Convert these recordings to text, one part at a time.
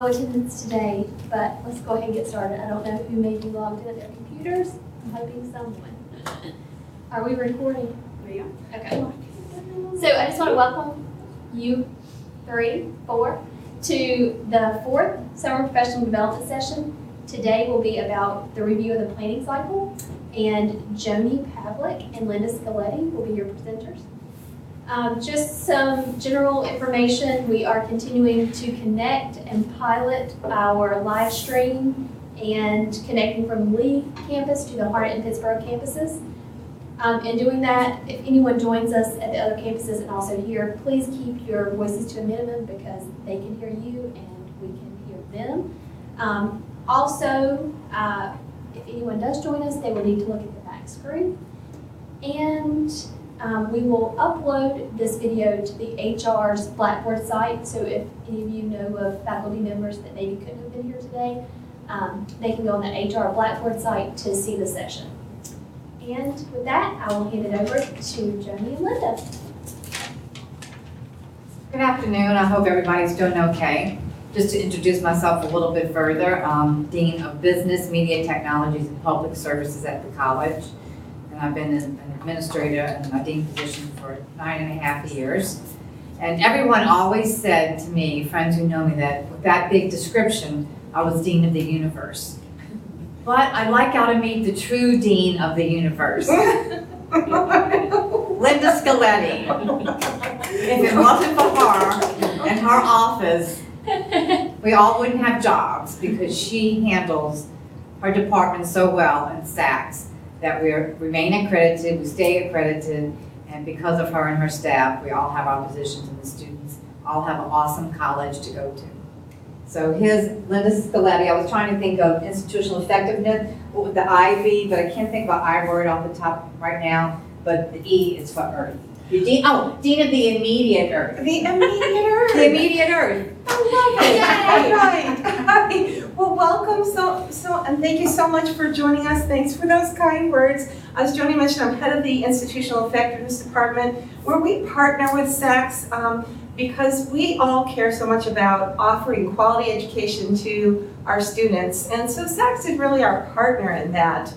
Attendance today, but let's go ahead and get started. I don't know who may be logged in at their computers. I'm hoping someone. Are we recording? We are. Okay. So I just want to welcome you 4 to the 4th Summer Professional Development Session. Today will be about the review of the planning cycle, and Joni Pavlik and Linda Scaletti will be your presenters. Just some general information. We are continuing to connect and pilot our live stream and connecting from Lee campus to the Harnett and Pittsburgh campuses. In doing that, if anyone joins us at the other campuses and also here, please keep your voices to a minimum because they can hear you and we can hear them. Also, if anyone does join us, they will need to look at the back screen. And we will upload this video to the HR's Blackboard site, so if any of you know of faculty members that maybe couldn't have been here today, they can go on the HR Blackboard site to see the session. And with that, I will hand it over to Joni and Linda. Good afternoon. I hope everybody's doing okay. Just to introduce myself a little bit further, I'm Dean of Business, Media Technologies, and Public Services at the college. I've been an administrator in my dean position for 9.5 years. And everyone always said to me, friends who know me, that with that big description, I was dean of the universe. But I'd like y'all to meet the true dean of the universe, Linda Scaletti. If it wasn't for her and her office, we all wouldn't have jobs because she handles her department so well in SACS. That we remain accredited, we stay accredited, and because of her and her staff, we all have our positions, and the students all have an awesome college to go to. So here's Linda Scaletti. I was trying to think of institutional effectiveness with the IV, but I can't think of an I word off the top right now, but the E is for Earth. Dean of the immediate Earth. The immediate Earth. The immediate Earth. I love it. All right. Well, welcome. And thank you so much for joining us. Thanks for those kind words. As Joni mentioned, I'm head of the Institutional Effectiveness Department, where we partner with SACS because we all care so much about offering quality education to our students. And so SACS is really our partner in that.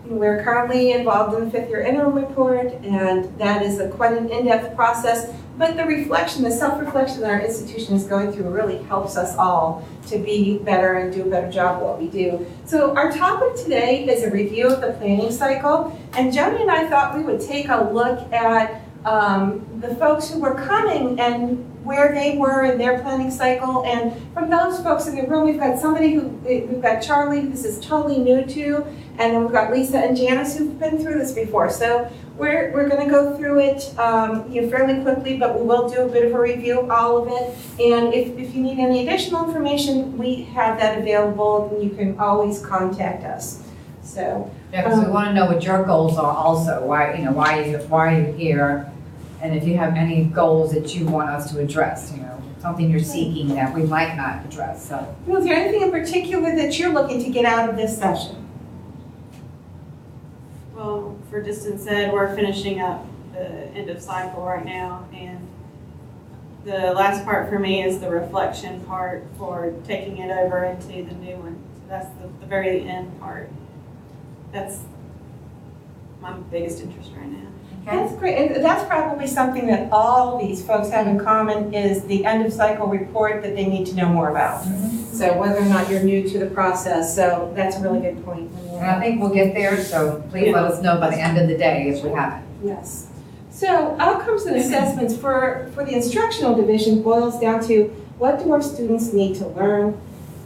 We're currently involved in the 5th year interim report, and that is quite an in-depth process. But the reflection, the self-reflection that our institution is going through really helps us all to be better and do a better job of what we do. So our topic today is a review of the planning cycle. And Joni and I thought we would take a look at the folks who were coming and where they were in their planning cycle. And from those folks in the room, we've got we've got Charlie, who this is totally new to, and then we've got Lisa and Janice who've been through this before. So we're going to go through it fairly quickly, but we will do a bit of a review of all of it. And if you need any additional information, we have that available, and you can always contact us. So yeah, because we want to know what your goals are also. Why are you here? And if you have any goals that you want us to address, something you're seeking that we might not address. So, is there anything in particular that you're looking to get out of this session? Well, for distance ed, we're finishing up the end of cycle right now, and the last part for me is the reflection part for taking it over into the new one. So that's the very end part. That's my biggest interest right now. That's great. And that's probably something that all these folks have in common is the end of cycle report that they need to know more about. Mm-hmm. So whether or not you're new to the process, so that's a really good point. And I think we'll get there, so please let us know by the end of the day if we have it. Yes. So outcomes and assessments for the instructional division boils down to what do our students need to learn,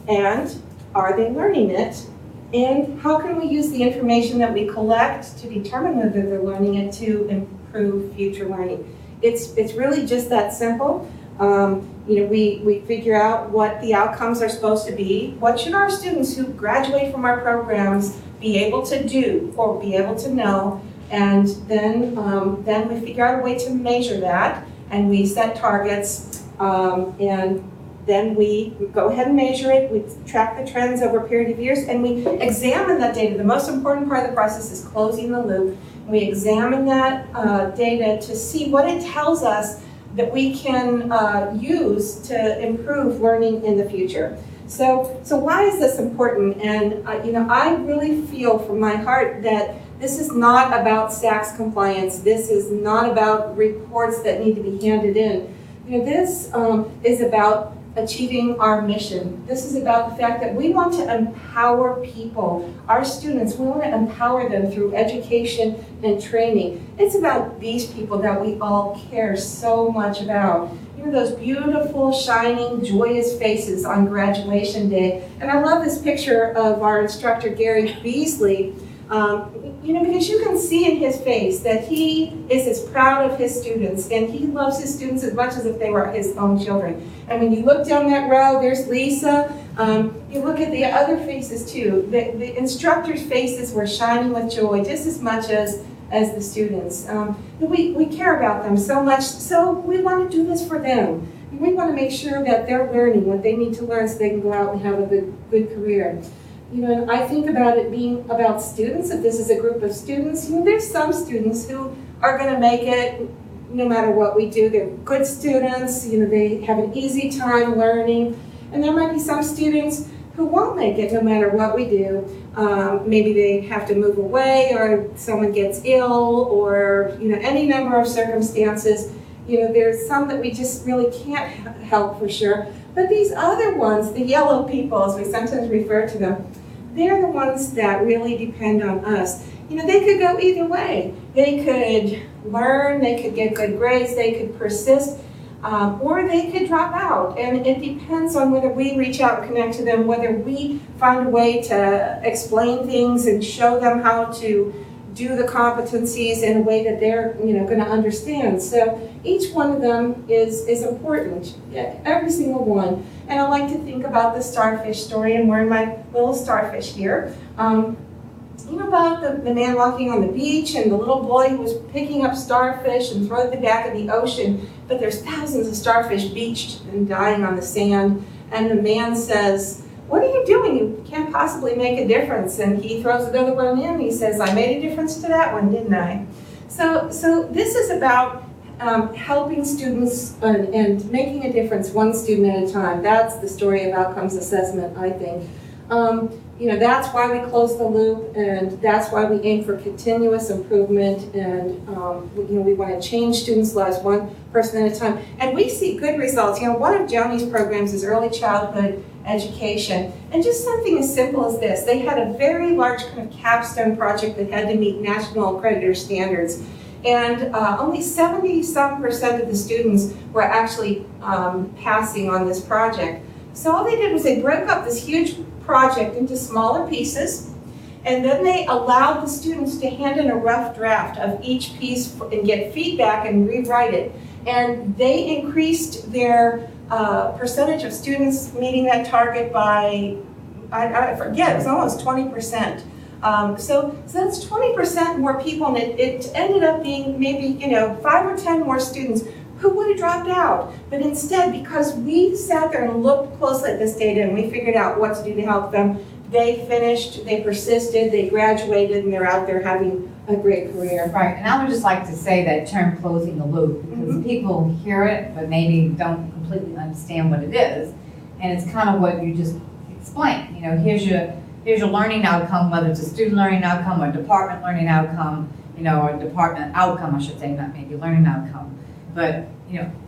and are they learning it? And how can we use the information that we collect to determine whether they're learning it to improve future learning? It's really just that simple. We figure out what the outcomes are supposed to be. What should our students who graduate from our programs be able to do or be able to know? And then we figure out a way to measure that, and we set targets, and then we go ahead and measure it, we track the trends over a period of years, and we examine that data. The most important part of the process is closing the loop. We examine that data to see what it tells us that we can use to improve learning in the future. So why is this important? And I really feel from my heart that this is not about SACS compliance. This is not about reports that need to be handed in. This is about achieving our mission. This is about the fact that we want to empower people, our students. We want to empower them through education and training. It's about these people that we all care so much about. Those beautiful, shining, joyous faces on graduation day. And I love this picture of our instructor, Gary Beasley, because you can see in his face that he is as proud of his students, and he loves his students as much as if they were his own children. And when you look down that row, there's Lisa. You look at the other faces too. The instructors' faces were shining with joy just as much as the students. We care about them so much, so we want to do this for them. We want to make sure that they're learning what they need to learn so they can go out and have a good career. And I think about it being about students. If this is a group of students, there's some students who are going to make it no matter what we do. They're good students, they have an easy time learning. And there might be some students who won't make it no matter what we do. Maybe they have to move away, or someone gets ill, or any number of circumstances. There's some that we just really can't help for sure. But these other ones, the yellow people, as we sometimes refer to them, they're the ones that really depend on us. They could go either way. They could learn, they could get good grades, they could persist, or they could drop out. And it depends on whether we reach out and connect to them, whether we find a way to explain things and show them how to do the competencies in a way that they're going to understand. So each one of them is important, every single one. And I like to think about the starfish story. I'm wearing my little starfish here. About the man walking on the beach and the little boy who was picking up starfish and throwing them back in the ocean. But there's thousands of starfish beached and dying on the sand. And the man says, "What are you doing? You can't possibly make a difference." And he throws another one in and he says, "I made a difference to that one, didn't I?" So this is about helping students and making a difference one student at a time. That's the story of outcomes assessment, I think. That's why we close the loop, and that's why we aim for continuous improvement, and we want to change students' lives one person at a time. And we see good results. One of Joni's programs is early childhood education, and just something as simple as this. They had a very large kind of capstone project that had to meet national accreditor standards. And only 70-some% of the students were actually passing on this project. So all they did was they broke up this huge project into smaller pieces, and then they allowed the students to hand in a rough draft of each piece and get feedback and rewrite it. And they increased their percentage of students meeting that target by, I forget, it was almost 20%. So that's 20% more people, and it ended up being maybe 5 or 10 more students who would have dropped out. But instead, because we sat there and looked closely at this data and we figured out what to do to help them, they finished, they persisted, they graduated, and they're out there having a great career. Right, and I would just like to say that term "closing the loop," because people hear it but maybe don't completely understand what it is. And it's kind of what you just explained. Here's your learning outcome, whether it's a student learning outcome or a department learning outcome, or a department outcome, I should say, not maybe learning outcome. But,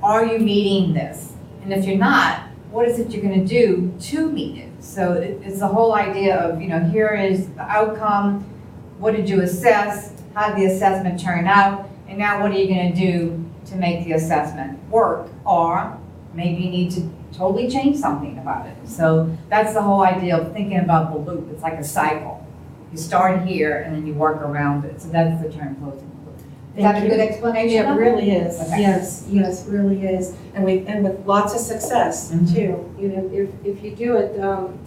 are you meeting this? And if you're not, what is it you're going to do to meet it? So it's the whole idea of, here is the outcome, what did you assess, how did the assessment turn out, and now what are you going to do to make the assessment work? Or maybe you need to totally change something about it. So that's the whole idea of thinking about the loop. It's like a cycle. You start here and then you work around it. So that's the term closing the loop. Is that a good explanation? It really is. Okay. Yes, really is. And with lots of success too. If you do it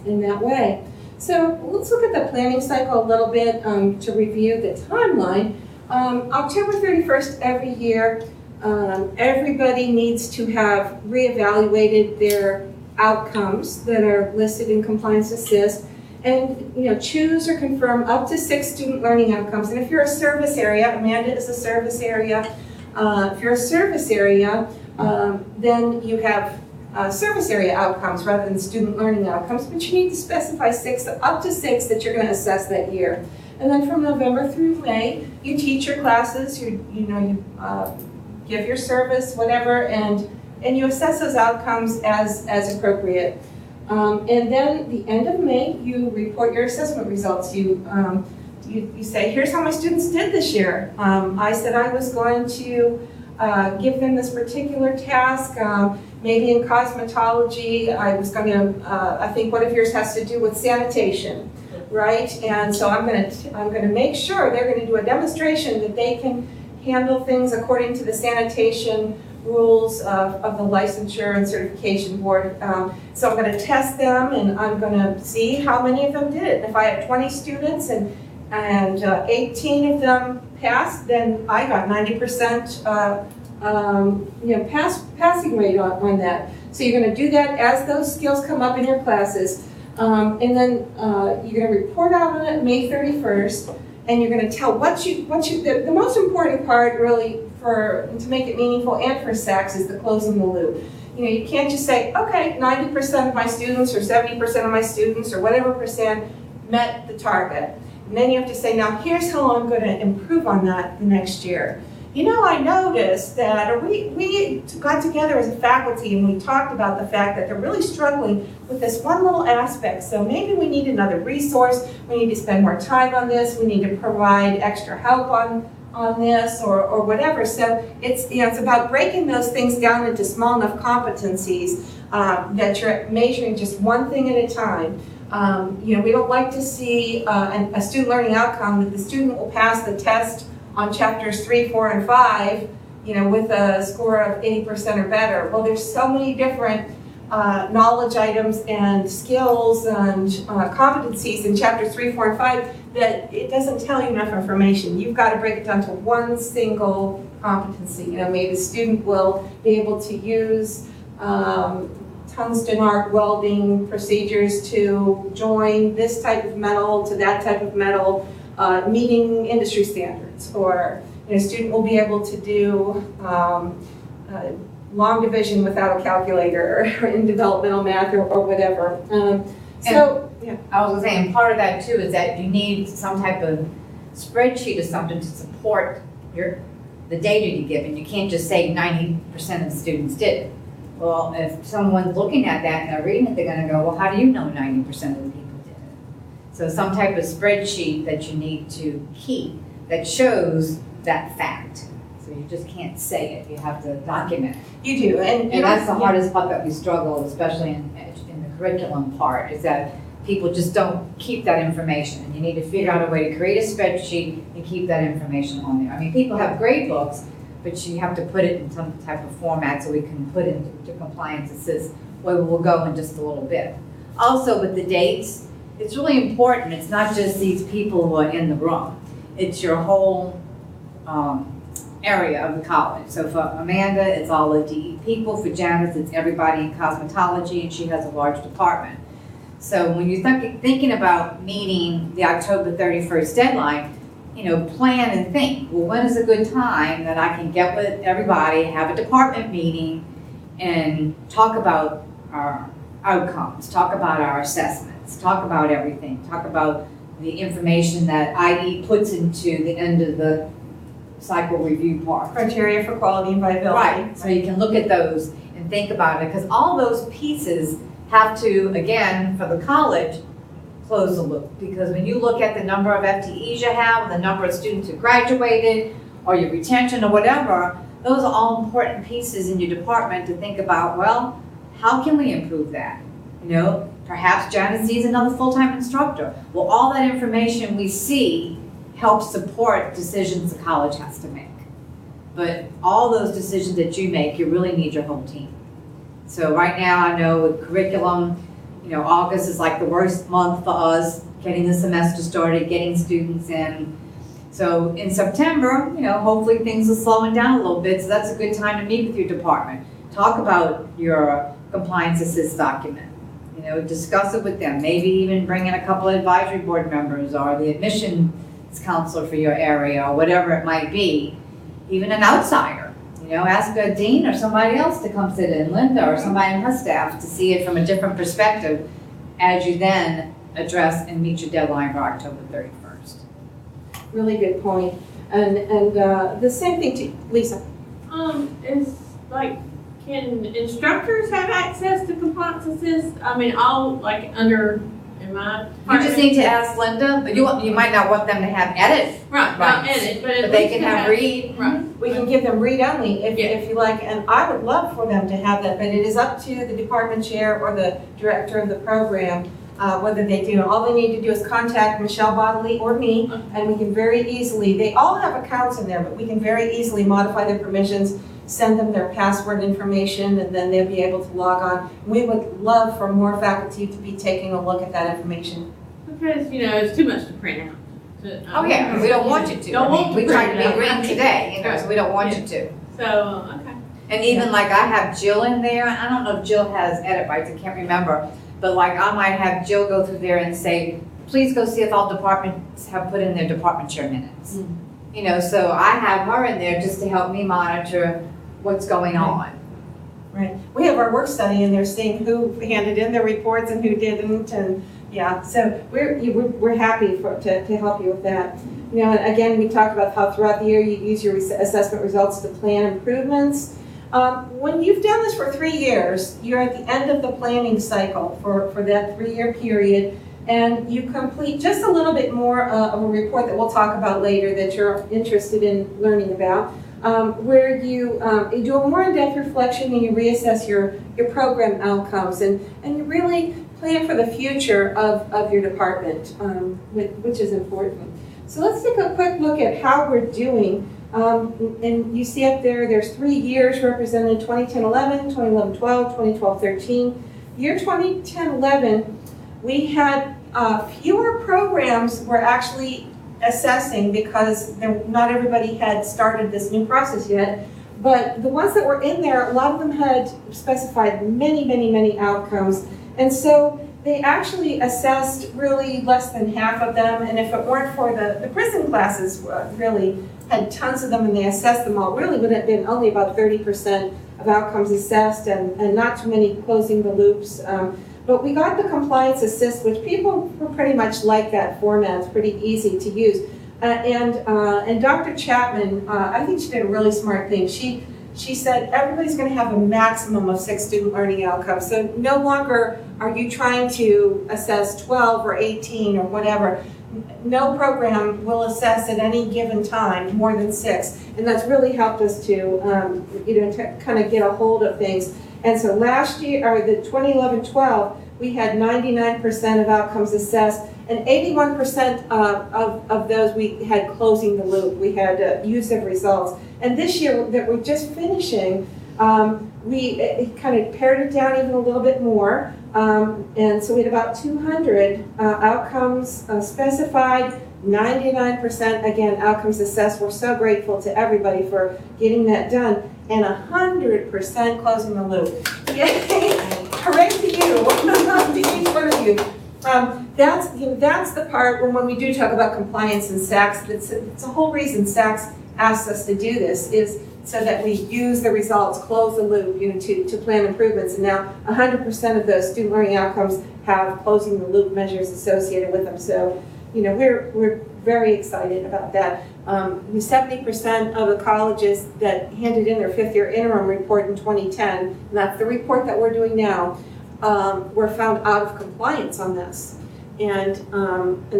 in that way. So let's look at the planning cycle a little bit to review the timeline. October 31st every year, everybody needs to have reevaluated their outcomes that are listed in Compliance Assist, and choose or confirm up to 6 student learning outcomes. And if you're a service area, Amanda is a service area. If you're a service area, Then you have service area outcomes rather than student learning outcomes, but you need to specify up to six that you're going to assess that year. And then from November through May, you teach your classes, you give your service, whatever, and you assess those outcomes as appropriate. And then the end of May, you report your assessment results. You say, here's how my students did this year. I said I was going to give them this particular task. Maybe in cosmetology, I was going to, I think one of yours has to do with sanitation, right? And so I'm going to make sure they're going to do a demonstration that they can handle things according to the sanitation rules of the licensure and certification board. So I'm going to test them, and I'm going to see how many of them did it. If I had 20 students and 18 of them passed, then I got 90% passing rate on that. So you're going to do that as those skills come up in your classes. And then you're going to report out on it May 31st, and you're going to tell the most important part really to make it meaningful and for SACS is the closing the loop. You can't just say, okay, 90% of my students or 70% of my students or whatever percent met the target. And then you have to say, now here's how I'm going to improve on that the next year. I noticed that, or we got together as a faculty and we talked about the fact that they're really struggling with this one little aspect. So maybe we need another resource. We need to spend more time on this. We need to provide extra help on this or whatever. So it's about breaking those things down into small enough competencies that you're measuring just one thing at a time. We don't like to see a student learning outcome that the student will pass the test on chapters 3, 4, and 5, with a score of 80% or better. Well, there's so many different knowledge items and skills and competencies in chapters 3, 4, and 5 that it doesn't tell you enough information. You've got to break it down to one single competency. Maybe the student will be able to use tungsten arc welding procedures to join this type of metal to that type of metal, meeting industry standards. Or a student will be able to do long division without a calculator or in developmental math or whatever. I was going to say, and part of that too is that you need some type of spreadsheet or something to support the data you give, and you can't just say 90% of the students did it. Well, if someone's looking at that and they're reading it, they're going to go, well, how do you know 90% of the people did it? So some type of spreadsheet that you need to keep that shows that fact. So you just can't say it, you have to document it. You do, and that's the hardest part that we struggle, especially in the curriculum part, is that people just don't keep that information. And you need to figure out a way to create a spreadsheet and keep that information on there. I mean, people have grade books, but you have to put it in some type of format so we can put it into compliance. It says, well, we'll go in just a little bit. Also with the dates, it's really important. It's not just these people who are in the room. It's your whole area of the college. So for Amanda, it's all the DE people. For Janice, it's everybody in cosmetology, and she has a large department. So when you're thinking about meeting the October 31st deadline, plan and think, well, when is a good time that I can get with everybody, have a department meeting, and talk about our outcomes, talk about our assessments, talk about everything, talk about the information that IE puts into the end of the cycle review part. Criteria for quality and viability. Right, so you can look at those and think about it, because all those pieces have to, again, for the college, close the loop. Because when you look at the number of FTEs you have, and the number of students who graduated, or your retention or whatever, those are all important pieces in your department to think about, well, how can we improve that? Perhaps Janice needs another full-time instructor. Well, all that information we see helps support decisions the college has to make. But all those decisions that you make, you really need your whole team. So right now, I know with curriculum, August is like the worst month for us, getting the semester started, getting students in. So in September, hopefully things are slowing down a little bit, so that's a good time to meet with your department. Talk about your compliance assist document. Discuss it with them. Maybe even bring in a couple of advisory board members or the admissions counselor for your area or whatever it might be. Even an outsider ask a dean or somebody else to come sit in, Linda or somebody in her staff, to see it from a different perspective as you then address and meet your deadline for October 31st. Really good point. And the same thing to Lisa. It's like, can instructors have access to Compliance Assist? I mean, all, like, under, in my You just need to ask Linda, but you might not want them to have edit, Right, not edit, but at but they least can to have read. Right. We can give them read only Yeah. if you like, and I would love for them to have that, but it is up to the department chair or the director of the program whether they do. All they need to do is contact Michelle Bodley or me, and we can very easily, they all have accounts in there, but we can very easily modify their permissions, send them their password information, and then they'll be able to log on. We would love for more faculty to be taking a look at that information. Because, it's too much to print out. Oh, yeah, we don't want you to. Don't want to We tried to print it be out. green today, so we don't want you to. So, okay. And even like I have Jill in there, I don't know if Jill has edit rights, I can't remember. But like I might have Jill go through there and say, please go see if all departments have put in their department chair minutes. So I have her in there just to help me monitor what's going on. Right. We have our work study in there seeing who handed in their reports and who didn't, and yeah, so we're happy to help you with that. And again, we talked about how throughout the year you use your assessment results to plan improvements. When you've done this for 3 years, you're at the end of the planning cycle for that 3-year period, and you complete just a little bit more of a report that we'll talk about later that you're interested in learning about, where you do a more in-depth reflection and you reassess your program outcomes, and you really plan for the future of your department, which is important. So let's take a quick look at how we're doing. And you see up there, there's 3 years represented, 2010-11, 2011-12, 2012-13. Year 2010-11, we had fewer programs were actually assessing because not everybody had started this new process yet. But the ones that were in there, a lot of them had specified many, many, many outcomes. And so they actually assessed really less than half of them. And if it weren't for the prison classes, really had tons of them and they assessed them all, really would have been only about 30% of outcomes assessed and not too many closing the loops. But we got the Compliance Assist, which people were pretty much like that format. It's pretty easy to use. And Dr. Chapman, I think she did a really smart thing. She said everybody's going to have a maximum of 6 student learning outcomes. So no longer are you trying to assess 12 or 18 or whatever. No program will assess at any given time more than 6. And that's really helped us to kind of get a hold of things. And so last year, or the 2011-12, we had 99% of outcomes assessed, and 81% of those we had closing the loop. We had use of results. And this year that we're just finishing, we kind of pared it down even a little bit more. And so we had about 200 outcomes specified, 99% again outcomes assessed. We're so grateful to everybody for getting that done, and 100% closing the loop. Yay! Hooray to you! To each one of you. That's the part when we do talk about compliance in SACS. It's the whole reason SACS asks us to do this is so that we use the results, close the loop, to plan improvements. And now 100% of those student learning outcomes have closing the loop measures associated with them. So, we're very excited about that. 70% of the colleges that handed in their 5th year interim report in 2010, and that's the report that we're doing now, were found out of compliance on this. And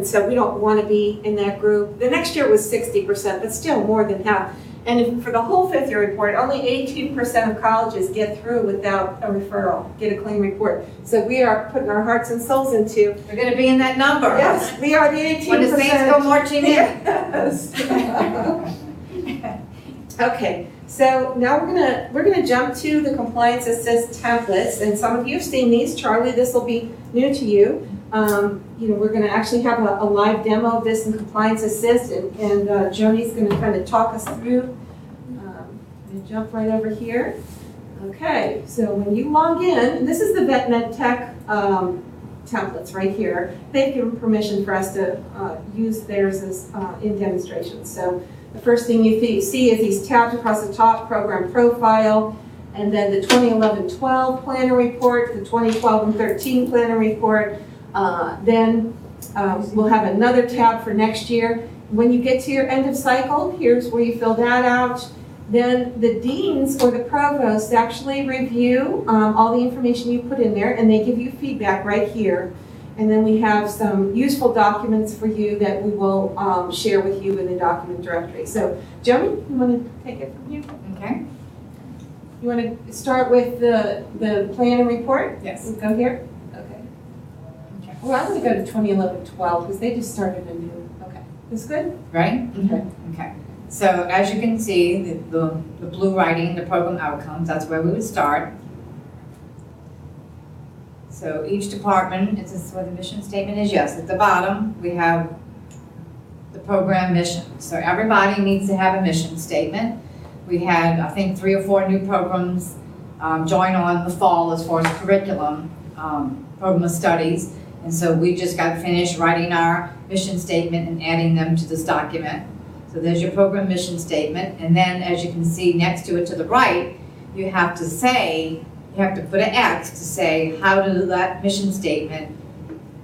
so we don't want to be in that group. The next year was 60%, but still more than half. And for the whole 5th year report, only 18% of colleges get through without a referral, get a clean report. So we are putting our hearts and souls into. We're going to be in that number. Yes, we are the 18%. When the Saints go marching in. Yes. Okay, so now we're gonna jump to the Compliance Assist templates, and some of you have seen these. Charlie, this will be new to you. We're going to actually have a live demo of this in Compliance Assist, and Joni's going to kind of talk us through. And jump right over here. Okay, so when you log in, this is the VetNet Tech templates right here. They've given permission for us to use theirs as in demonstrations. So the first thing you see is these tabs across the top, program profile, and then the 2011-12 planner report, the 2012 and 13 planner report. Then we'll have another tab for next year. When you get to your end of cycle, here's where you fill that out. Then the deans or the provost actually review all the information you put in there, and they give you feedback right here. And then we have some useful documents for you that we will share with you in the document directory. So, Joni, you want to take it from here? Okay. You want to start with the plan and report? Yes. Go here? Okay. Well, I'm going to go to 2011-12 because they just started a new, okay. This good? Right? Okay. Okay. So as you can see, the blue writing, the program outcomes, that's where we would start. So each department, is this what the mission statement is? Yes, at the bottom, we have the program mission. So everybody needs to have a mission statement. We had, I think, 3 or 4 new programs join on in the fall as far as curriculum, program of studies. And so we just got finished writing our mission statement and adding them to this document. So there's your program mission statement. And then as you can see next to it to the right, you have to say, you have to put an X to say, how does that mission statement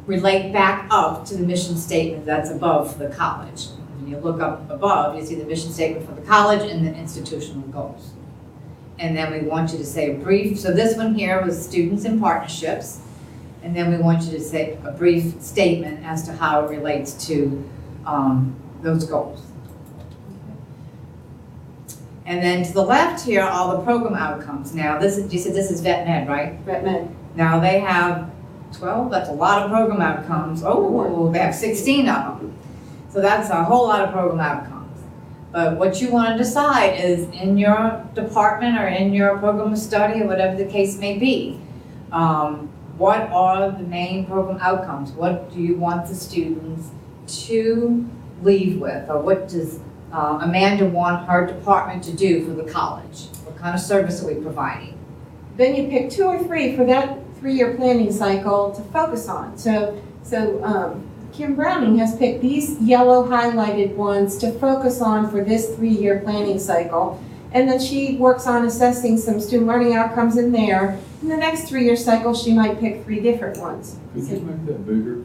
relate back up to the mission statement that's above for the college? When you look up above, you see the mission statement for the college and the institutional goals. And then we want you to say a brief, so this one here was students and partnerships. And then we want you to say a brief statement as to how it relates to those goals. And then to the left here are all the program outcomes. Now this is, you said this is Vet Med, right? Vet Med. Now they have 12, that's a lot of program outcomes. Oh, they have 16 of them. So that's a whole lot of program outcomes. But what you want to decide is in your department or in your program of study or whatever the case may be, what are the main program outcomes? What do you want the students to leave with? Or what does Amanda want her department to do for the college? What kind of service are we providing? Then you pick 2 or 3 for that 3-year planning cycle to focus on. So Kim Browning has picked these yellow highlighted ones to focus on for this 3-year planning cycle. And then she works on assessing some student learning outcomes in there. In the next 3-year cycle, she might pick 3 different ones. Could you make that bigger?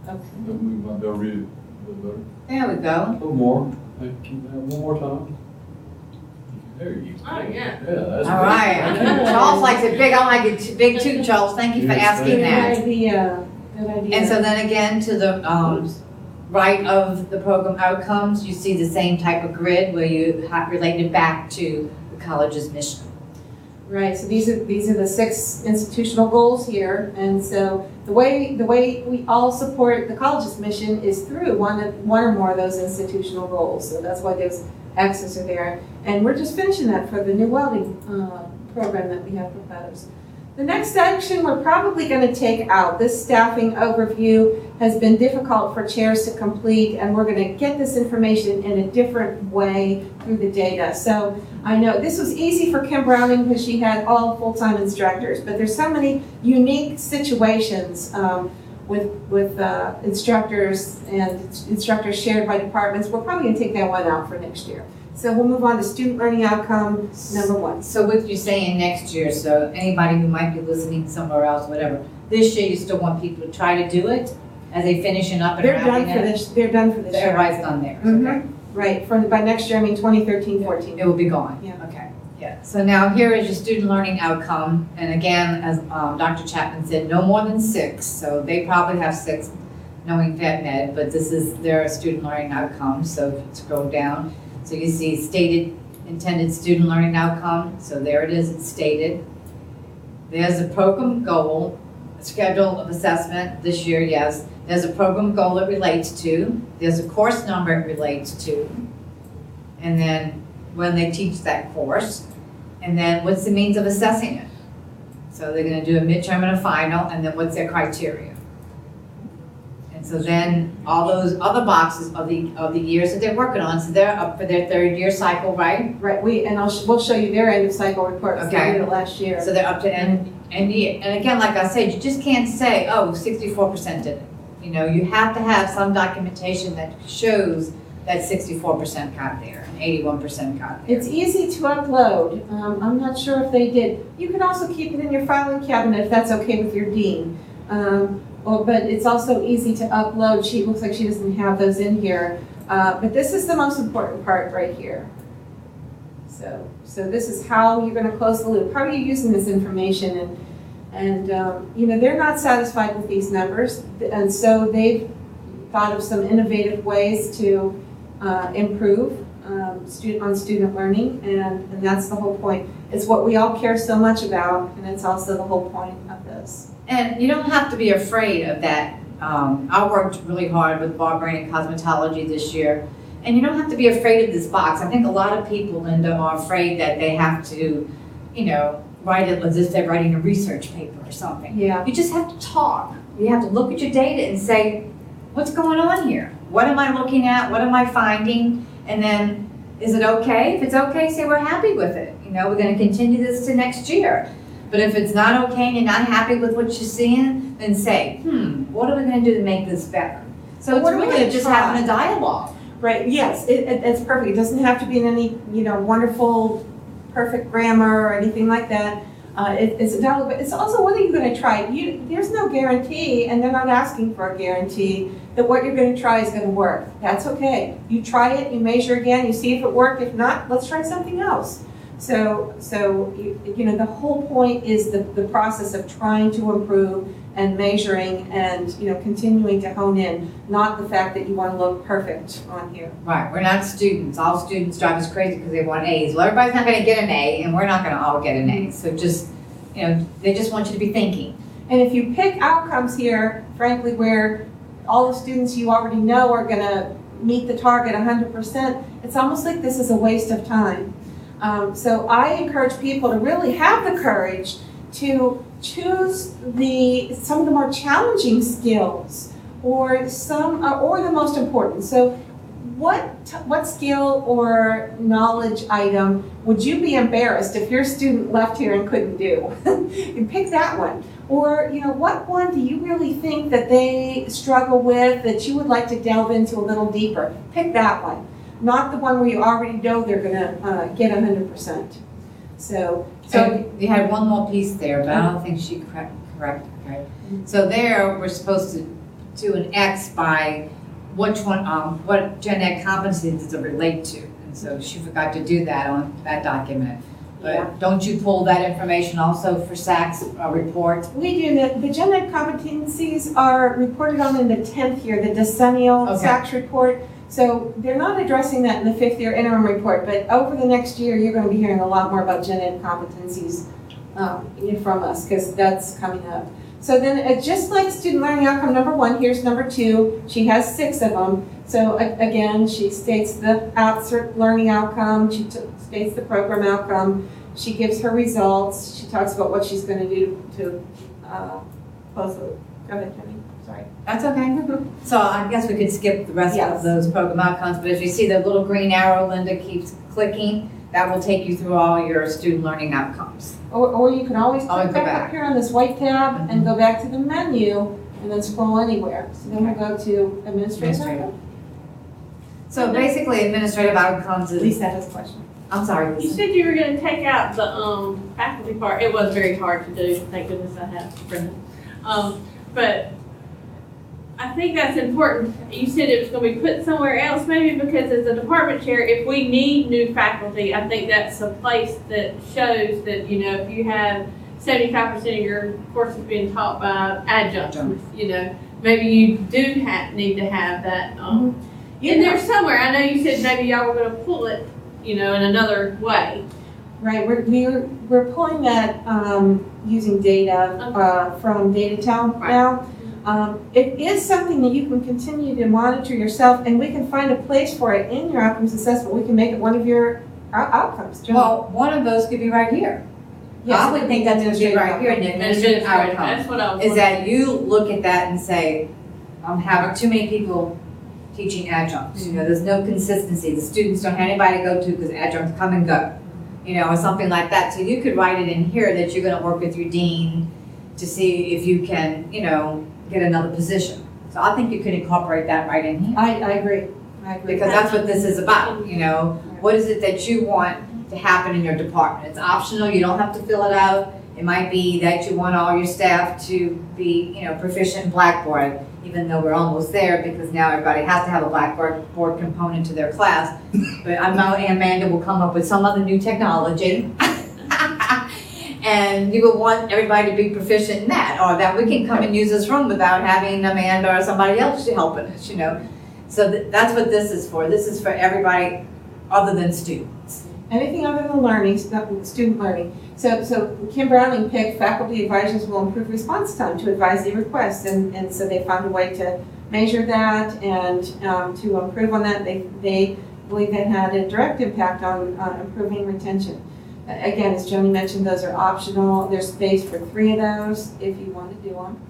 Okay. That we might be able to read it a little better. There we go. A little more. Hey, can you have one more time? There you go. Oh, yeah. Yeah, that's All good. right. Charles likes it big. I like it big too, Charles. Thank you for Yes, asking Good that. idea. Good idea. And so then again, to the right of the program outcomes, you see the same type of grid where you have related back to the college's mission. Right, so these are the 6 institutional goals here, and so the way we all support the college's mission is through one or more of those institutional goals. So that's why those X's are there, and we're just finishing that for the new welding program that we have proposed. The next section we're probably going to take out. This staffing overview has been difficult for chairs to complete, and we're going to get this information in a different way through the data. So I know this was easy for Kim Browning because she had all full-time instructors, but there's so many unique situations with instructors and instructors shared by departments. We're probably going to take that one out for next year. So we'll move on to student learning outcome number 1. So with you saying next year, so anybody who might be listening somewhere else, whatever, this year you still want people to try to do it as they finishing up and They're done wrapping for it? this. They're done for this year. Everybody's done theirs, Mhm. okay? Right. By next year, I mean 2013-14. It will be gone? Yeah. Okay, yeah. So now here is your student learning outcome. And again, as Dr. Chapman said, no more than 6. So they probably have 6 knowing Vet Med, but this is their student learning outcome. So if you scroll down, so you see stated intended student learning outcome. So there it is, it's stated. There's a program goal, a schedule of assessment this year, yes. There's a program goal it relates to. There's a course number it relates to. And then when they teach that course. And then what's the means of assessing it? So they're going to do a midterm and a final, and then what's their criteria? And so then all those other boxes of the years that they're working on, so they're up for their 3rd year cycle, right? Right. We'll show you their end of cycle report. 'cause Okay. They did it last year. So they're up to end And again, like I said, you just can't say, oh, 64% did it. You know, you have to have some documentation that shows that 64% got there and 81% got there. It's easy to upload. I'm not sure if they did. You can also keep it in your filing cabinet if that's okay with your dean. But it's also easy to upload. She looks like she doesn't have those in here. But this is the most important part right here. So this is how you're going to close the loop. How are you using this information? And you know, they're not satisfied with these numbers, and so they've thought of some innovative ways to improve on student learning, and that's the whole point. It's what we all care so much about, and it's also the whole point of this. And you don't have to be afraid of that. I worked really hard with barbarian cosmetology this year, and you don't have to be afraid of this box. I think a lot of people, Linda, are afraid that they have to, you know, write it as if they're writing a research paper or something. Yeah. You just have to talk. You have to look at your data and say, what's going on here? What am I looking at? What am I finding? And then, is it okay? If it's okay, say we're happy with it. You know, we're going to continue this to next year. But if it's not okay and you're not happy with what you're seeing, then say, what are we going to do to make this better? So it's really just having a dialogue. Right, yes, it's perfect. It doesn't have to be in any, you know, wonderful, perfect grammar or anything like that. It's a dialogue, but it's also, what are you going to try? There's no guarantee, and they're not asking for a guarantee that what you're going to try is going to work. That's okay. You try it, you measure again, you see if it worked. If not, let's try something else. So you know, the whole point is the process of trying to improve and measuring and, you know, continuing to hone in, not the fact that you want to look perfect on here. Right, we're not students. All students drive us crazy because they want A's. Well, everybody's not going to get an A, and we're not going to all get an A. So just, you know, they just want you to be thinking. And if you pick outcomes here, frankly, where all the students you already know are going to meet the target 100%, it's almost like this is a waste of time. So I encourage people to really have the courage to choose some of the more challenging skills, or the most important. So what skill or knowledge item would you be embarrassed if your student left here and couldn't do? You pick that one. Or, you know, what one do you really think that they struggle with that you would like to delve into a little deeper? Pick that one. Not the one where you already know they're going to get 100%. So you had one more piece there, but I don't think she corrected. Okay. So there, we're supposed to do an X by which one, what gen ed competencies does it relate to? And so she forgot to do that on that document. But don't you pull that information also for SAC's report? We do. The gen ed competencies are reported on in the 10th year, the decennial SAC's report. So they're not addressing that in the 5th year interim report, but over the next year, you're going to be hearing a lot more about gen ed competencies from us, because that's coming up. So then, just like student learning outcome number 1, here's number 2. She has 6 of them. So again, she states the learning outcome, she states the program outcome, she gives her results, she talks about what she's going to do to close the, go ahead, Jenny. Sorry. That's okay. So I guess we could skip the rest of those program outcomes, but if you see the little green arrow Linda keeps clicking, that will take you through all your student learning outcomes. Or you can always click back up here on this white tab and go back to the menu and then scroll anywhere. So then we'll go to administrative outcomes. So basically administrative outcomes is... Lisa has a question. I'm sorry, Lisa. You said you were going to take out the faculty part. It was very hard to do. Thank goodness I have Brenda. But I think that's important. You said it was going to be put somewhere else, maybe because as a department chair, if we need new faculty, I think that's a place that shows that, you know, if you have 75% of your courses being taught by adjuncts, you know, maybe you do need to have that in there somewhere. I know you said maybe y'all were going to pull it, you know, in another way. Right, we're pulling that using data from DataTel now. It is something that you can continue to monitor yourself, and we can find a place for it in your outcomes assessment. We can make it one of your outcomes. Well, one of those could be right here. Yes, I would think that's be right here in the administrative outcome. That's what I was is that you look at that and say, I'm having too many people teaching adjuncts. You know, there's no consistency. The students don't have anybody to go to because adjuncts come and go. or something like that. So you could write it in here that you're gonna work with your dean to see if you can, get another position. So I think you could incorporate that right in here. I agree. Because that's what this is about, What is it that you want to happen in your department? It's optional, you don't have to fill it out. It might be that you want all your staff to be, proficient in Blackboard, even though we're almost there because now everybody has to have a Blackboard component to their class. But I know Amanda will come up with some other new technology. And you will want everybody to be proficient in that, or that we can come and use this room without having Amanda or somebody else helping us, So that's what this is for. This is for everybody other than students. Anything other than learning, student learning. So Kim Browning picked faculty advisors will improve response time to advise the request, and so they found a way to measure that and to improve on that. They believe that had a direct impact on improving retention. Again, as Joni mentioned, those are optional. There's space for 3 of those if you want to do them.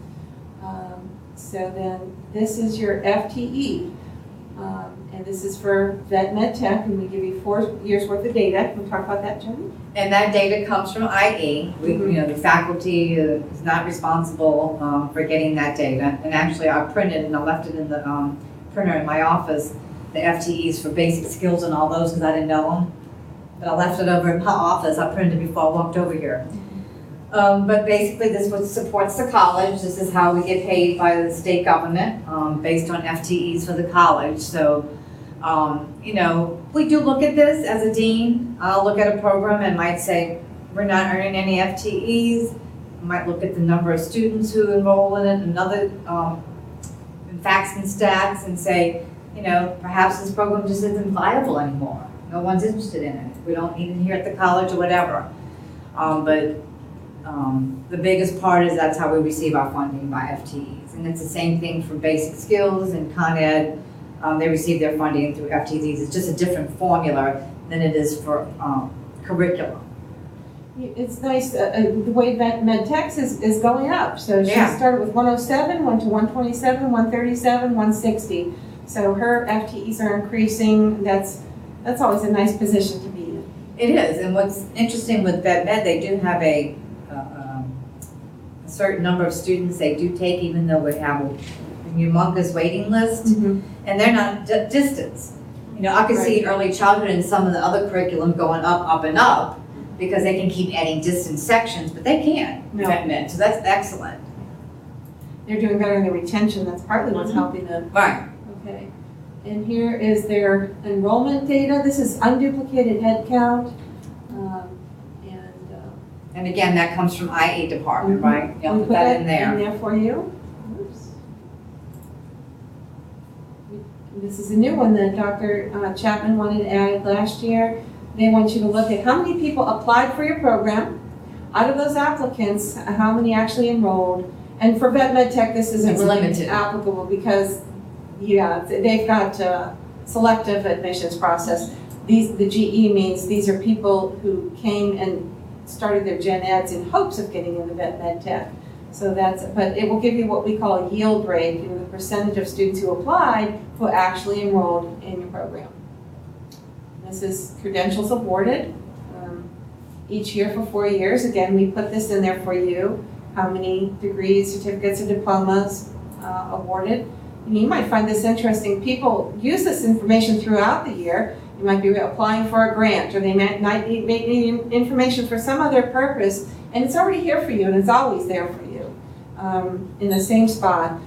So then this is your FTE. And this is for Vet Med Tech, and we give you 4 years worth of data. Can we talk about that, Joni? And that data comes from IE. The faculty is not responsible for getting that data. And actually, I printed and I left it in the printer in my office, the FTEs for basic skills and all those because I didn't know them. But I left it over in my office. I printed it before I walked over here. But basically, this is what supports the college. This is how we get paid by the state government based on FTEs for the college. So, we do look at this as a dean. I'll look at a program and might say, we're not earning any FTEs. I might look at the number of students who enroll in it, another facts and stats, and say, perhaps this program just isn't viable anymore. No one's interested in it. We don't need it here at the college or whatever. But the biggest part is that's how we receive our funding by FTEs. And it's the same thing for basic skills and Con Ed. They receive their funding through FTEs. It's just a different formula than it is for curriculum. It's nice, the way that MedTech is going up. So she started with 107, went to 127, 137, 160. So her FTEs are increasing. That's always a nice position to be in. It is, and what's interesting with Vet Med, they do have a certain number of students they do take, even though we have a humongous waiting list, and they're not distance. I could see early childhood and some of the other curriculum going up, and up, because they can keep adding distance sections, but they can't, Vet Med, so that's excellent. They're doing better in the retention. That's partly what's helping them. Right. Okay. And here is their enrollment data. This is unduplicated head count. And again, that comes from IE department, right? You'll put that in there. In there for you. Oops. This is a new one that Dr. Chapman wanted added last year. They want you to look at how many people applied for your program. Out of those applicants, how many actually enrolled. And for Vet Med Tech, this isn't really applicable because, they've got a selective admissions process. The GE means these are people who came and started their gen eds in hopes of getting into Vet Med Tech. So but it will give you what we call a yield rate, the percentage of students who applied who actually enrolled in your program. This is credentials awarded each year for 4 years. Again, we put this in there for you. How many degrees, certificates, and diplomas awarded. And you might find this interesting. People use this information throughout the year. You might be applying for a grant, or they might need information for some other purpose, and it's already here for you, and it's always there for you in the same spot.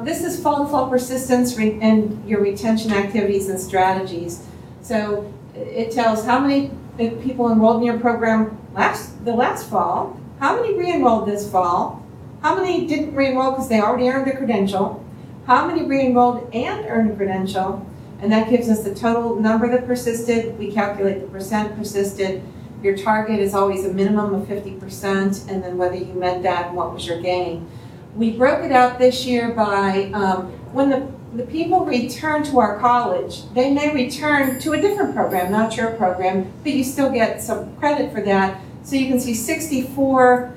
This is fall-to-fall persistence and your retention activities and strategies. So it tells how many people enrolled in your program the last fall, how many re-enrolled this fall, how many didn't re-enroll because they already earned a credential, how many re-enrolled and earned a credential, and that gives us the total number that persisted. We calculate the percent persisted. Your target is always a minimum of 50%, and then whether you met that and what was your gain. We broke it out this year by when the people return to our college, they may return to a different program, not your program, but you still get some credit for that. So you can see 64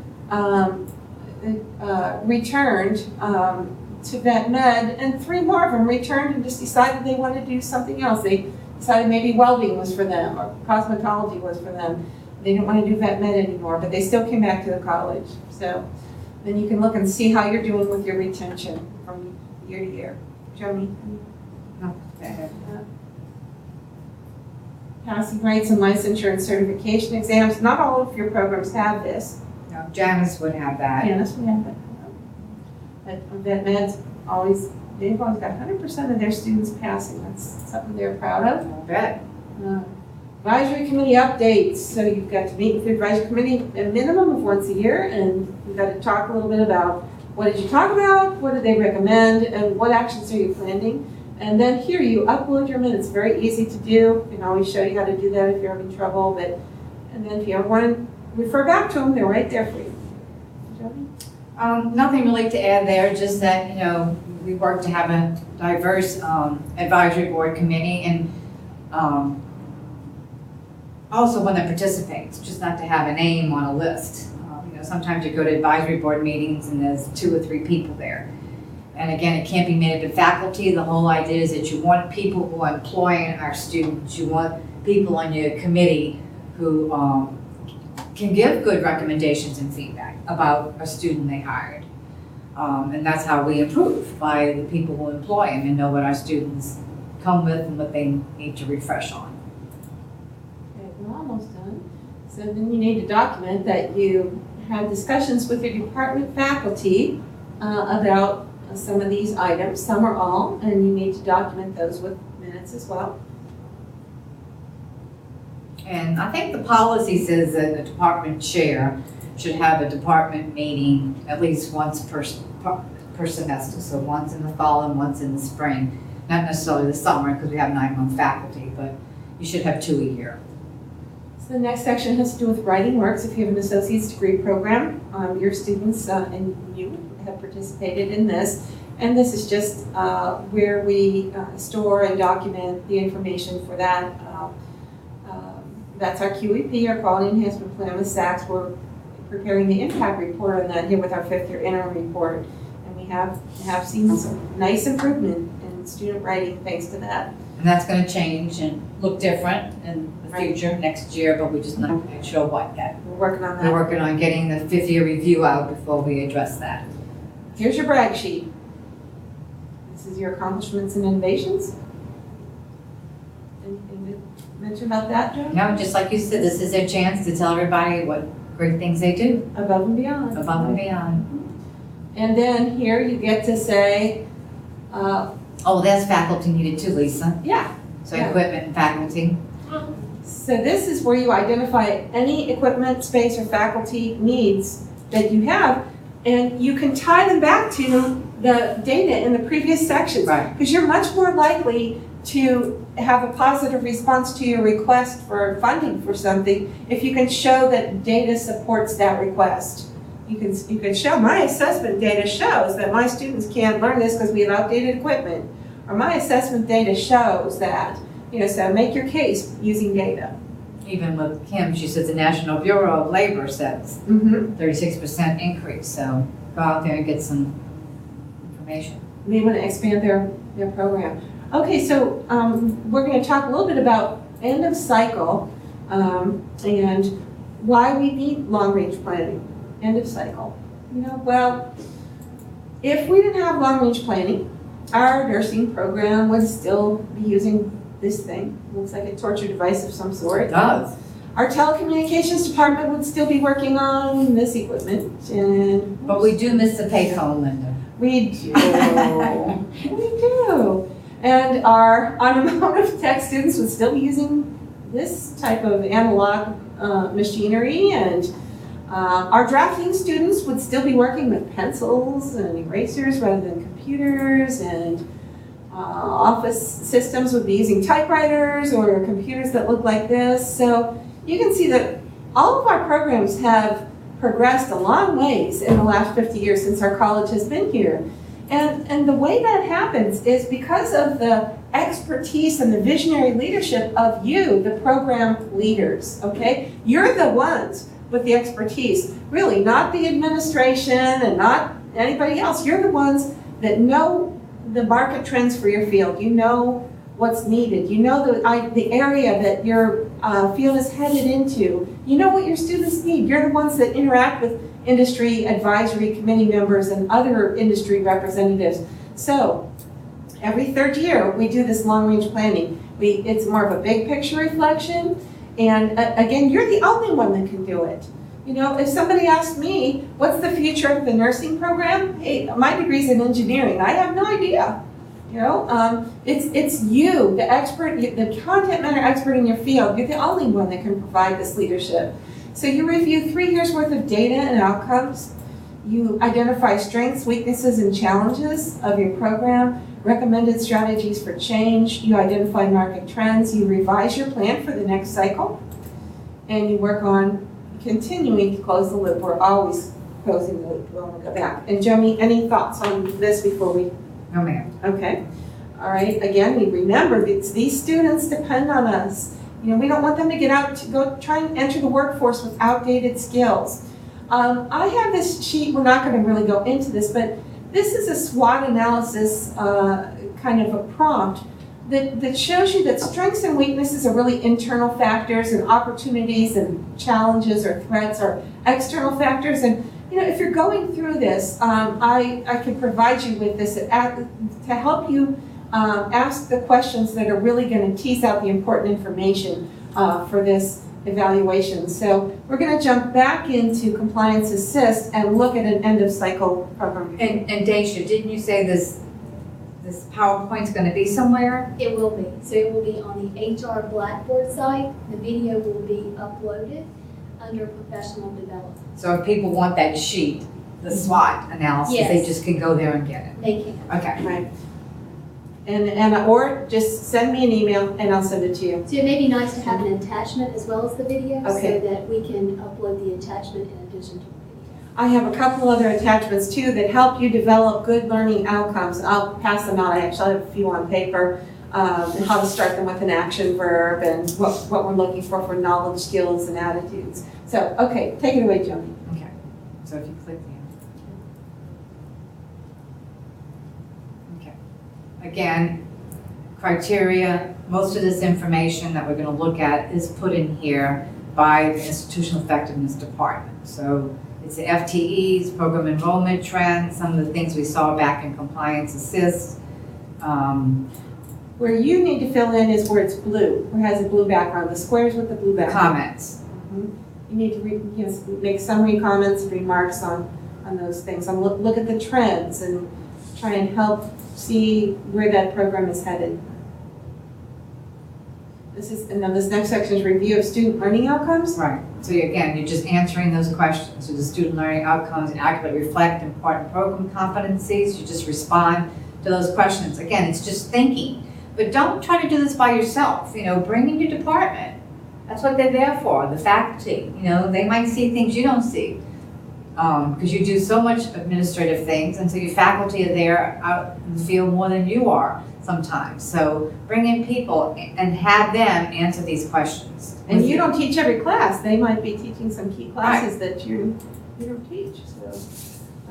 returned to Vet Med, and 3 more of them returned and just decided they wanted to do something else. They decided maybe welding was for them or cosmetology was for them. they didn't want to do vet med anymore, but they still came back to the college. So then you can look and see how you're doing with your retention from year to year. Joni? Passing rates and licensure and certification exams. Not all of your programs have this. No, Janice would have that. Janice, we have that. But vet med's always, they've always got 100% of their students passing. That's something they're proud of. I bet. Advisory committee updates. So you've got to meet with the advisory committee a minimum of once a year, and you've got to talk a little bit about what did you talk about, what did they recommend, and what actions are you planning. And then here you upload your minutes. Very easy to do. We can always show you how to do that if you're having trouble. And then if you ever want to refer back to them, they're right there for you. Joni? Nothing really to add there, just that, we work to have a diverse advisory board committee, and also one that participates, just not to have a name on a list. Sometimes you go to advisory board meetings and there's 2 or 3 people there. And again, it can't be made up of faculty. The whole idea is that you want people who are employing our students. You want people on your committee who can give good recommendations and feedback about a student they hired. And that's how we improve, by the people who employ them and know what our students come with and what they need to refresh on. Okay, we're almost done. So then you need to document that you have discussions with your department faculty about some of these items, some or all, and you need to document those with minutes as well. And I think the policy says that the department chair should have a department meeting at least once per semester, so once in the fall and once in the spring. Not necessarily the summer, because we have 9-month faculty, but you should have 2 a year. So the next section has to do with writing works. If you have an associate's degree program, your students and you have participated in this. And this is just where we store and document the information for that. That's our QEP, our Quality Enhancement Plan with SACS. We're preparing the impact report on that here with our 5th year interim report. And we have seen some nice improvement in student writing thanks to that. And that's going to change and look different in the future, next year, but we're just not quite sure what yet. We're working on that. We're working on getting the 5th year review out before we address that. Here's your brag sheet. This is your accomplishments and innovations. Anything to mention about that, Joe? No, just like you said, this is their chance to tell everybody what great things they do. Above and beyond. Above and beyond. And then here you get to say, Oh, there's faculty needed too, Lisa. yeah. So Yeah. equipment and faculty. So this is where you identify any equipment, space, or faculty needs that you have, and you can tie them back to the data in the previous sections. Right. Because you're much more likely to have a positive response to your request for funding for something if you can show that data supports that request. You can show my assessment data shows that my students can't learn this because we have outdated equipment. Or my assessment data shows that, so make your case using data. Even with Kim, she says the National Bureau of Labor says 36% increase. So go out there and get some information. They want to expand their program. Okay, so we're going to talk a little bit about end of cycle and why we need long-range planning. End of cycle. Well, if we didn't have long-range planning, our nursing program would still be using this thing. Looks like a torture device of some sort. It does. Our telecommunications department would still be working on this equipment, and But we do miss the payphone, Linda. we do. We do. And our automotive tech students would still be using this type of analog machinery, and our drafting students would still be working with pencils and erasers rather than computers, and office systems would be using typewriters or computers that look like this. So you can see that all of our programs have progressed a long ways in the last 50 years since our college has been here. And the way that happens is because of the expertise and the visionary leadership of you, the program leaders, okay? You're the ones with the expertise, really, not the administration and not anybody else. You're the ones that know the market trends for your field. You know what's needed. You know the area that your field is headed into. You know what your students need. You're the ones that interact with industry advisory committee members and other industry representatives. So every third year, we do this long-range planning. It's more of a big picture reflection. And again, you're the only one that can do it. You know, if somebody asked me, what's the future of the nursing program? Hey, my degree's in engineering. I have no idea. You know, it's you, the expert, the content matter expert in your field. You're the only one that can provide this leadership. So you review 3 years worth of data and outcomes. You identify strengths, weaknesses, and challenges of your program, recommended strategies for change. You identify market trends. You revise your plan for the next cycle. And you work on continuing to close the loop. We're always closing the loop. We want to go back. And Joni, any thoughts on this before we? No, ma'am. Okay. All right. Again, we remember these students depend on us. You know, we don't want them to get out to go try and enter the workforce with outdated skills. I have this sheet. We're not going to really go into this, but this is a SWOT analysis kind of a prompt that shows you that strengths and weaknesses are really internal factors, and opportunities and challenges or threats are external factors. And you know, if you're going through this, I can provide you with this to help you ask the questions that are really going to tease out the important information for this evaluation. So we're going to jump back into Compliance Assist and look at an end of cycle program. And Daisha, didn't you say this PowerPoint's going to be somewhere? It will be. So it will be on the HR Blackboard site. The video will be uploaded under professional development. So if people want that sheet, the SWOT analysis, they Yes. just can go there and get it. They can. Okay. Right. And or just send me an email and I'll send it to you. So it may be nice to have an attachment as well as the video Okay. so that we can upload the attachment in addition to the video. I have a couple other attachments too that help you develop good learning outcomes. And I'll pass them out. I actually have a few on paper. And how to start them with an action verb and what we're looking for knowledge, skills, and attitudes. So, okay, take it away, Joni. Okay. So if you click there. Okay. Again, criteria, most of this information that we're going to look at is put in here by the Institutional Effectiveness Department. So it's the FTEs, program enrollment trends, some of the things we saw back in Compliance Assist. Where you need to fill in is where it's blue, where it has a blue background, the squares with the blue background. Comments. You need to make summary comments, remarks on those things. And look at the trends and try and help see where that program is headed. And then this next section is review of student learning outcomes. Right. So again, you're just answering those questions. Do the student learning outcomes accurately reflect important program competencies? You just respond to those questions. Again, it's just thinking. But don't try to do this by yourself. You know, bring in your department. That's what they're there for, the faculty. You know, they might see things you don't see. Because you do so much administrative things, and so your faculty are there out in the field more than you are sometimes. So bring in people and have them answer these questions. And you don't teach every class. They might be teaching some key classes that you don't teach. So,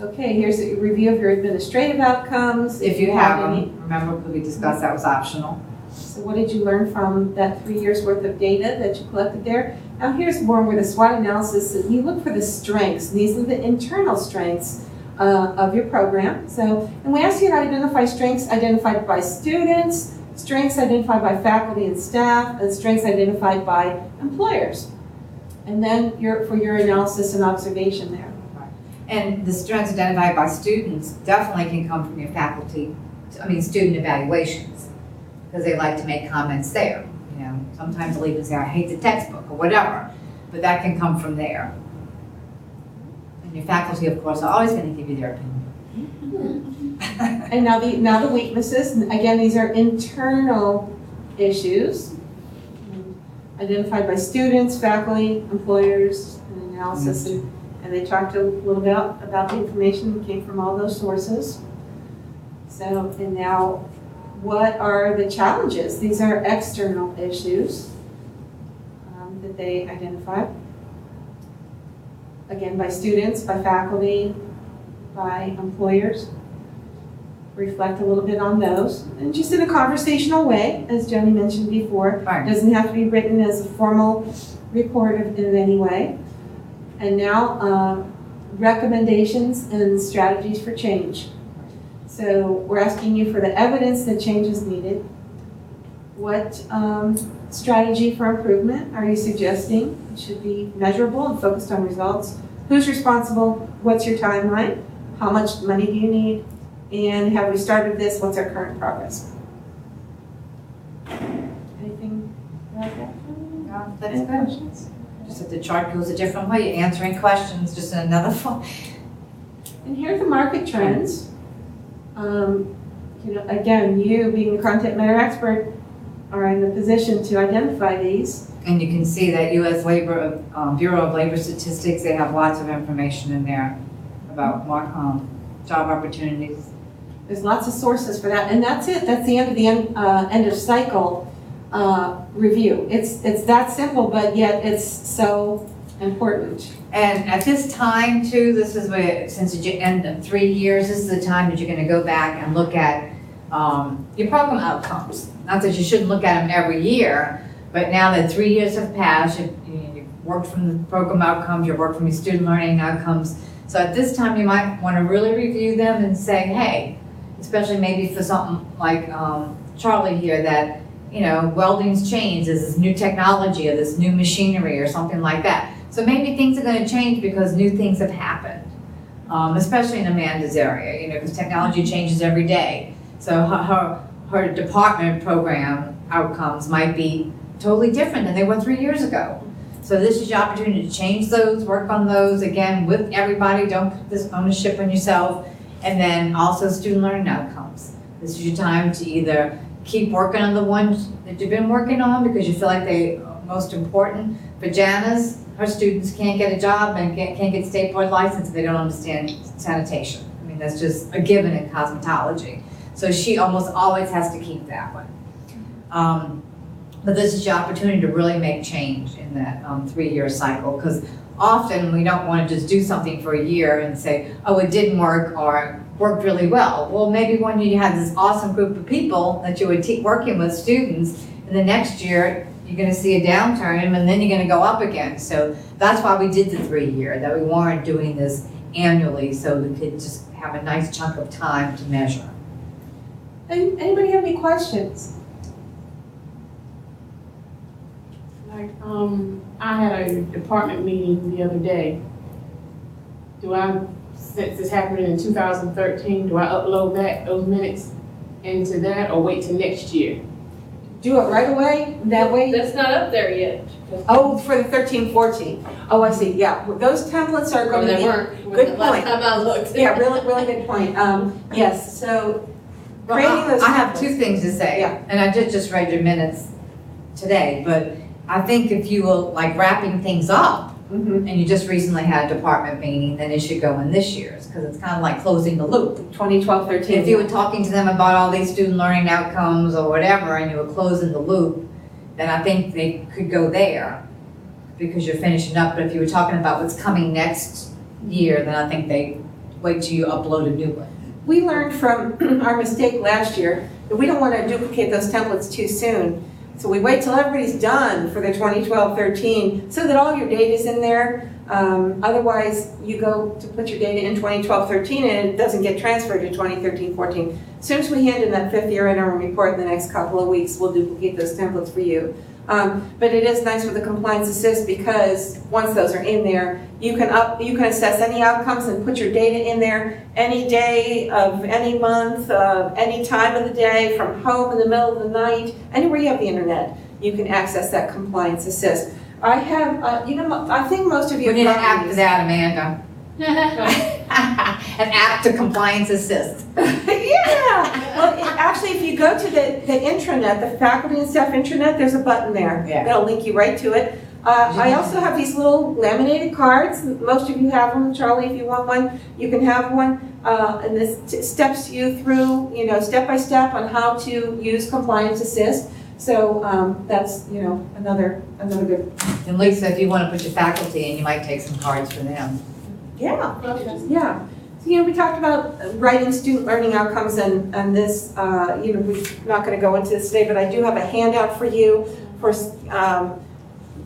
okay, here's a review of your administrative outcomes. If you have them, remember we discussed that was optional. So what did you learn from that 3 years worth of data that you collected there? Now here's more where the SWOT analysis, you look for the strengths. These are the internal strengths of your program. So, and we ask you to identify strengths identified by students, strengths identified by faculty and staff, and strengths identified by employers. And then for your analysis and observation there. And the strengths identified by students definitely can come from your faculty, student evaluations, because they like to make comments there. You know, sometimes they'll even say, I hate the textbook or whatever, but that can come from there. And your faculty, of course, are always going to give you their opinion. And now the weaknesses, and again, these are internal issues identified by students, faculty, employers, and analysis. And they talked a little bit about the information that came from all those sources. So, and now, what are the challenges? These are external issues that they identify. Again, by students, by faculty, by employers. reflect a little bit on those, and just in a conversational way, as Joni mentioned before. Right. Doesn't have to be written as a formal report in any way. And now, recommendations and strategies for change. So we're asking you for the evidence that change is needed. What strategy for improvement are you suggesting? It should be measurable and focused on results. Who's responsible? What's your timeline? How much money do you need? And have we started this? What's our current progress? Anything like that? No, that's Any good. questions? Just that the chart goes a different way, answering questions just in another form. And here are the market trends. Again, you being the content matter expert are in the position to identify these. And you can see that U.S. Labor, Bureau of Labor Statistics, they have lots of information in there about job opportunities. There's lots of sources for that, and that's it. That's the end of the end of cycle review. It's that simple, but yet it's so important. And at this time too, this is where, since it's the end of 3 years, this is the time that you're gonna go back and look at your program outcomes. Not that you shouldn't look at them every year, but now that 3 years have passed, you've worked from the program outcomes, you've worked from your student learning outcomes. So at this time, you might wanna really review them and say, hey, especially maybe for something like Charlie here, that, welding's changed, there's this new technology or this new machinery or something like that. So maybe things are gonna change because new things have happened, especially in Amanda's area, because technology changes every day. So her department program outcomes might be totally different than they were 3 years ago. So this is your opportunity to change those, work on those, again, with everybody, don't put this ownership on yourself. And then also student learning outcomes. This is your time to either keep working on the ones that you've been working on because you feel like they're most important. For Janice, her students can't get a job and can't get state board license if they don't understand sanitation. I mean, that's just a given in cosmetology. So she almost always has to keep that one. But this is your opportunity to really make change in that 3-year cycle, because often we don't want to just do something for a year and say, oh, it didn't work or worked really well. Well, maybe when you had this awesome group of people that you were working with, students, and the next year you're going to see a downturn and then you're going to go up again. So that's why we did the 3-year, that we weren't doing this annually, so we could just have a nice chunk of time to measure. Anybody have any questions? Like, I had a department meeting the other day. Since this happened in 2013, do I upload those minutes into that or wait till next year? Do it right away, that way? That's not up there yet. Oh, for the 13-14. Oh, I see, yeah. Well, those templates are Or going to they be. weren't. Good Last point. time I looked. Yeah, really, really good point. Yes, so creating those I have templates. 2 things to say. Yeah. And I just read your minutes today, but I think if you will, like wrapping things up, Mhm. and you just recently had a department meeting, then it should go in this year's, because it's kind of like closing the loop. 2012-13. If you were talking to them about all these student learning outcomes or whatever, and you were closing the loop, then I think they could go there, because you're finishing up. But if you were talking about what's coming next year, then I think they wait till you upload a new one. We learned from our mistake last year that we don't want to duplicate those templates too soon. So we wait till everybody's done for the 2012-13 so that all your data's in there. Otherwise, you go to put your data in 2012-13 and it doesn't get transferred to 2013-14. As soon as we hand in that 5th year interim report in the next couple of weeks, we'll duplicate those templates for you. But it is nice with the Compliance Assist because once those are in there, you can assess any outcomes and put your data in there any day of any month, any time of the day, from home in the middle of the night, anywhere you have the internet, you can access that Compliance Assist. I have, I think most of you We need have an app gotten for that, Amanda. An app to Compliance Assist. Yeah. Well, actually, if you go to the intranet, the faculty and staff intranet, there's a button there. Yeah. That'll link you right to it. I also have these little laminated cards. Most of you have them. Charlie, if you want one, you can have one. And this steps you through, step by step on how to use Compliance Assist. So that's, another good. And Lisa, if you want to put your faculty in, you might take some cards for them. Yeah. Yeah. we talked about writing student learning outcomes and this, we're not going to go into this today, but I do have a handout for you for,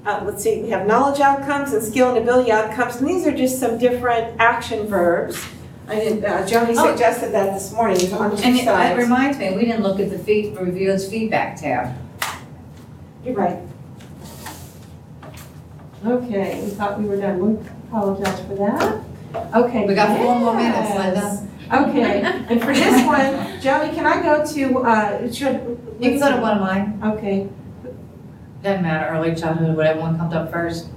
let's see, we have knowledge outcomes and skill and ability outcomes, and these are just some different action verbs. Joni suggested that this morning on 2 And it sides. reminds me, we didn't look at the reviewers feedback tab. You're right. Okay, we thought we were done. We apologize for that. Okay. We got 4 more minutes, yes. Linda. Okay, and for this one, Joni, can I go to, You can go to one of mine. Okay, Doesn't matter, early childhood, whatever one comes up first.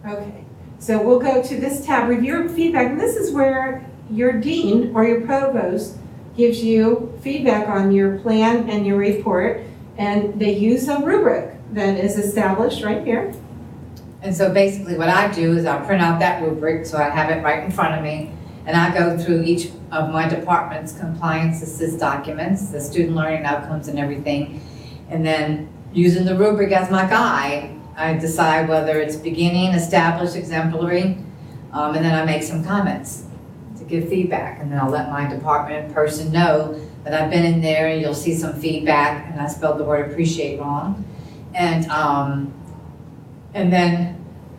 okay. So we'll go to this tab, review feedback, and this is where your dean or your provost gives you feedback on your plan and your report, and they use a rubric that is established right here. And so basically what I do is I print out that rubric, so I have it right in front of me, and I go through each of my department's compliance assist documents, the student learning outcomes and everything, and then using the rubric as my guide, I decide whether it's beginning, established, exemplary, and then I make some comments to give feedback, and then I'll let my department person know that I've been in there, and you'll see some feedback, and I spelled the word appreciate wrong, and then,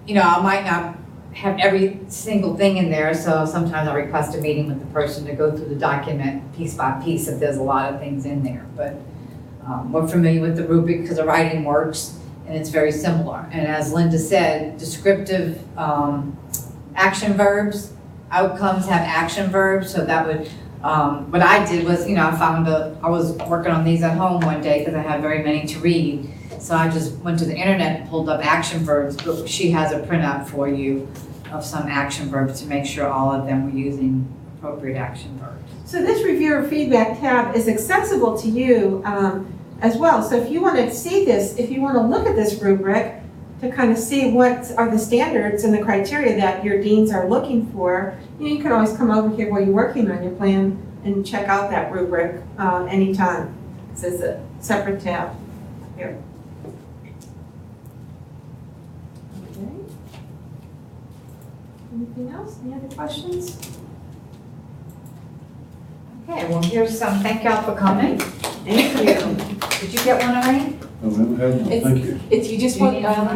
I might not have every single thing in there, so sometimes I'll request a meeting with the person to go through the document piece by piece if there's a lot of things in there, but we're familiar with the rubric because the writing works, and it's very similar. And as Linda said, descriptive action verbs, outcomes have action verbs, so that would, what I did was, I was working on these at home one day because I have very many to read. So I just went to the internet and pulled up action verbs, but she has a printout for you of some action verbs to make sure all of them were using appropriate action verbs. So this reviewer feedback tab is accessible to you as well. So if you want to see this, if you want to look at this rubric to kind of see what are the standards and the criteria that your deans are looking for, you can always come over here while you're working on your plan and check out that rubric anytime. This is a separate tab here. Okay. Anything else? Any other questions? Okay, well, here's some, thank y'all for coming. Thank you. Did you get one already? No, we haven't had one, thank you. If you just Do you want, need one?